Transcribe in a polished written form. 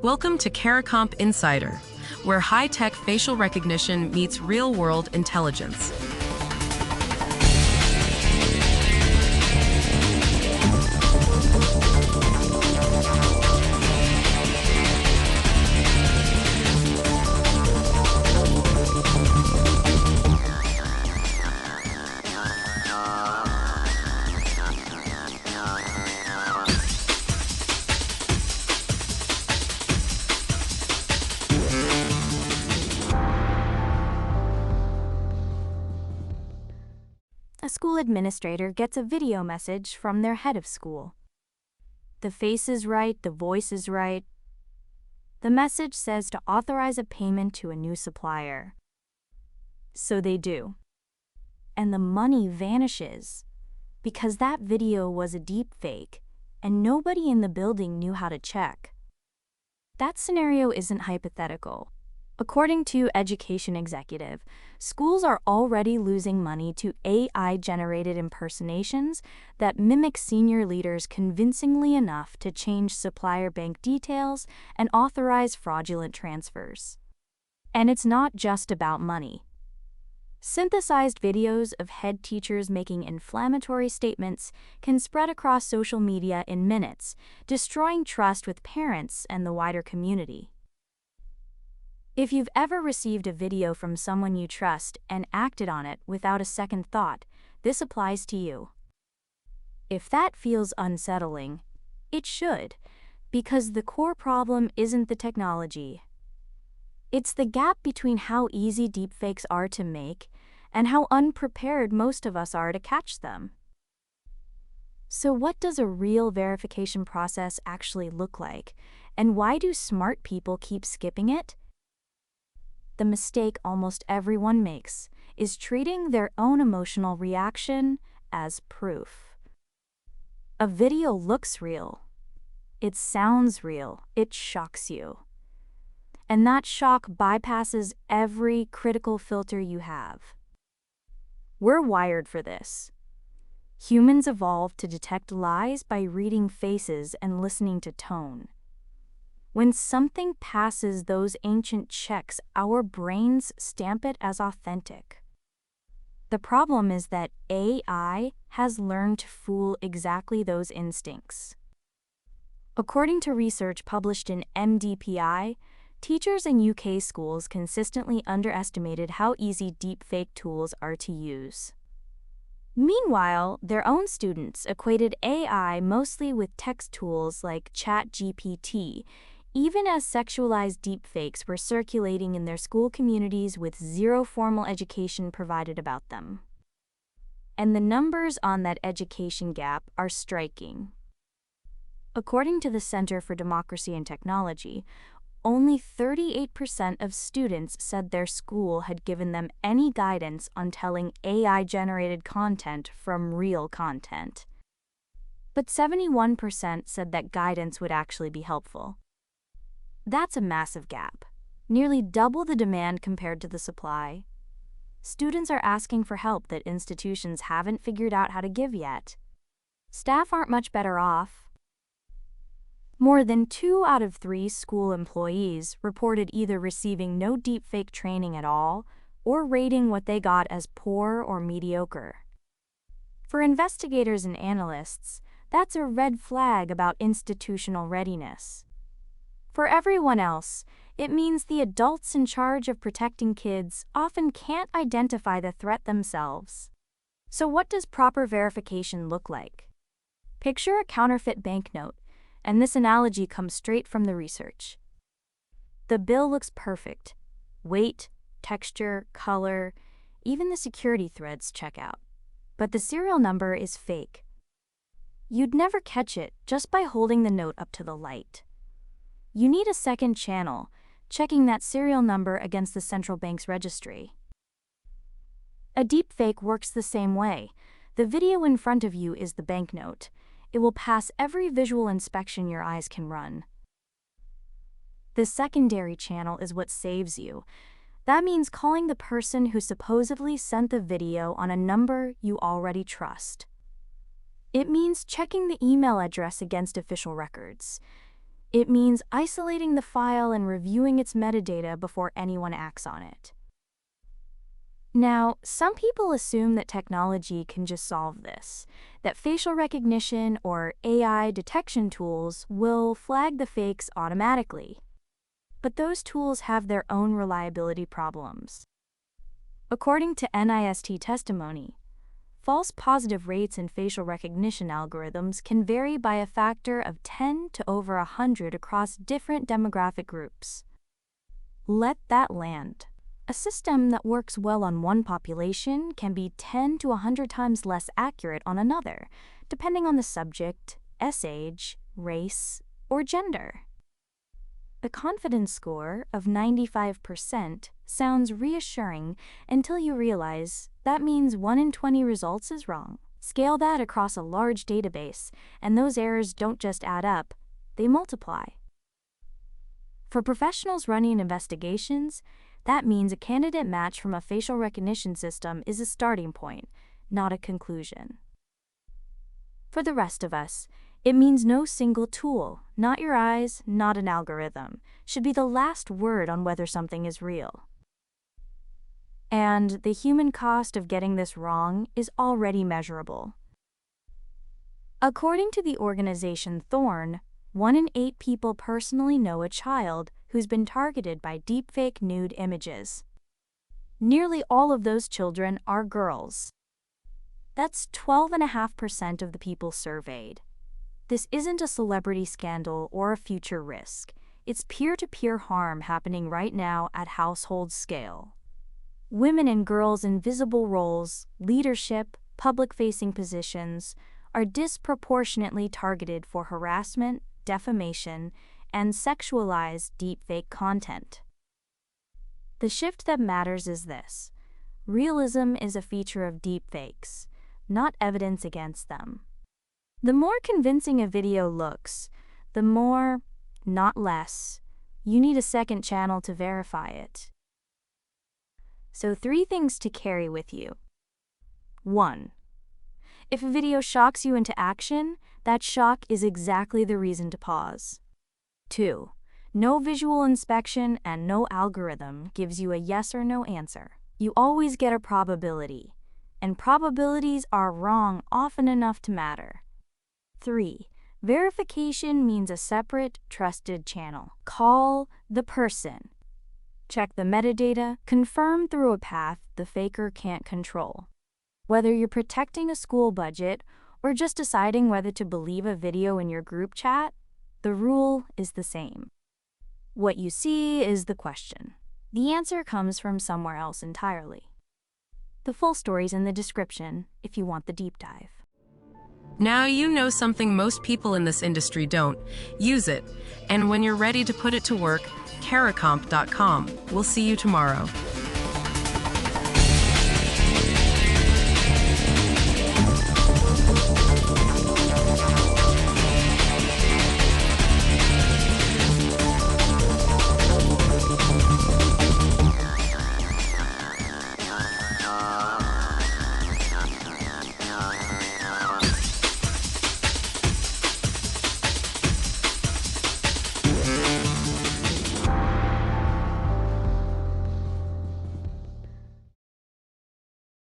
Welcome to CARICOMP Insider, where high-tech facial recognition meets real-world intelligence. A school administrator gets a video message from their head of school. The face is right, the voice is right. The message says to authorize a payment to a new supplier. So they do. And the money vanishes because that video was a deep fake and nobody in the building knew how to check. That scenario isn't hypothetical. According to Education Executive, schools are already losing money to AI-generated impersonations that mimic senior leaders convincingly enough to change supplier bank details and authorize fraudulent transfers. And it's not just about money. Synthesized videos of head teachers making inflammatory statements can spread across social media in minutes, destroying trust with parents and the wider community. If you've ever received a video from someone you trust and acted on it without a second thought, this applies to you. If that feels unsettling, it should, because the core problem isn't the technology. It's the gap between how easy deepfakes are to make and how unprepared most of us are to catch them. So what does a real verification process actually look like, and why do smart people keep skipping it? The mistake almost everyone makes is treating their own emotional reaction as proof. A video looks real. It sounds real. It shocks you. And that shock bypasses every critical filter you have. We're wired for this. Humans evolved to detect lies by reading faces and listening to tone. When something passes those ancient checks, our brains stamp it as authentic. The problem is that AI has learned to fool exactly those instincts. According to research published in MDPI, teachers in UK schools consistently underestimated how easy deepfake tools are to use. Meanwhile, their own students equated AI mostly with text tools like ChatGPT, even as sexualized deepfakes were circulating in their school communities with zero formal education provided about them. And the numbers on that education gap are striking. According to the Center for Democracy and Technology, only 38% of students said their school had given them any guidance on telling AI-generated content from real content. But 71% said that guidance would actually be helpful. That's a massive gap, nearly double the demand compared to the supply. Students are asking for help that institutions haven't figured out how to give yet. Staff aren't much better off. More than 2 out of 3 school employees reported either receiving no deepfake training at all or rating what they got as poor or mediocre. For investigators and analysts, that's a red flag about institutional readiness. For everyone else, it means the adults in charge of protecting kids often can't identify the threat themselves. So what does proper verification look like? Picture a counterfeit banknote, and this analogy comes straight from the research. The bill looks perfect. Weight, texture, color, even the security threads check out. But the serial number is fake. You'd never catch it just by holding the note up to the light. You need a second channel, checking that serial number against the central bank's registry. A deepfake works the same way. The video in front of you is the banknote. It will pass every visual inspection your eyes can run. The secondary channel is what saves you. That means calling the person who supposedly sent the video on a number you already trust. It means checking the email address against official records. It means isolating the file and reviewing its metadata before anyone acts on it. Now, some people assume that technology can just solve this, that facial recognition or AI detection tools will flag the fakes automatically. But those tools have their own reliability problems. According to NIST testimony, false positive rates in facial recognition algorithms can vary by a factor of 10 to over 100 across different demographic groups. Let that land. A system that works well on one population can be 10 to 100 times less accurate on another, depending on the subject, age, race, or gender. A confidence score of 95% sounds reassuring until you realize that means 1 in 20 results is wrong. Scale that across a large database, and those errors don't just add up, they multiply. For professionals running investigations, that means a candidate match from a facial recognition system is a starting point, not a conclusion. For the rest of us, it means no single tool, not your eyes, not an algorithm, should be the last word on whether something is real. And the human cost of getting this wrong is already measurable. According to the organization Thorn, 1 in 8 people personally know a child who's been targeted by deepfake nude images. Nearly all of those children are girls. That's 12.5% of the people surveyed. This isn't a celebrity scandal or a future risk. It's peer-to-peer harm happening right now at household scale. Women and girls in visible roles, leadership, public-facing positions, are disproportionately targeted for harassment, defamation, and sexualized deepfake content. The shift that matters is this: realism is a feature of deepfakes, not evidence against them. The more convincing a video looks, the more, not less, you need a second channel to verify it. So 3 things to carry with you. 1. If a video shocks you into action, that shock is exactly the reason to pause. 2. No visual inspection and no algorithm gives you a yes or no answer. You always get a probability, and probabilities are wrong often enough to matter. 3. Verification means a separate, trusted channel. Call the person. Check the metadata, confirm through a path the faker can't control. Whether you're protecting a school budget or just deciding whether to believe a video in your group chat, the rule is the same. What you see is the question. The answer comes from somewhere else entirely. The full story's in the description if you want the deep dive. Now you know something most people in this industry don't. Use it. And when you're ready to put it to work, caracomp.com. We'll see you tomorrow.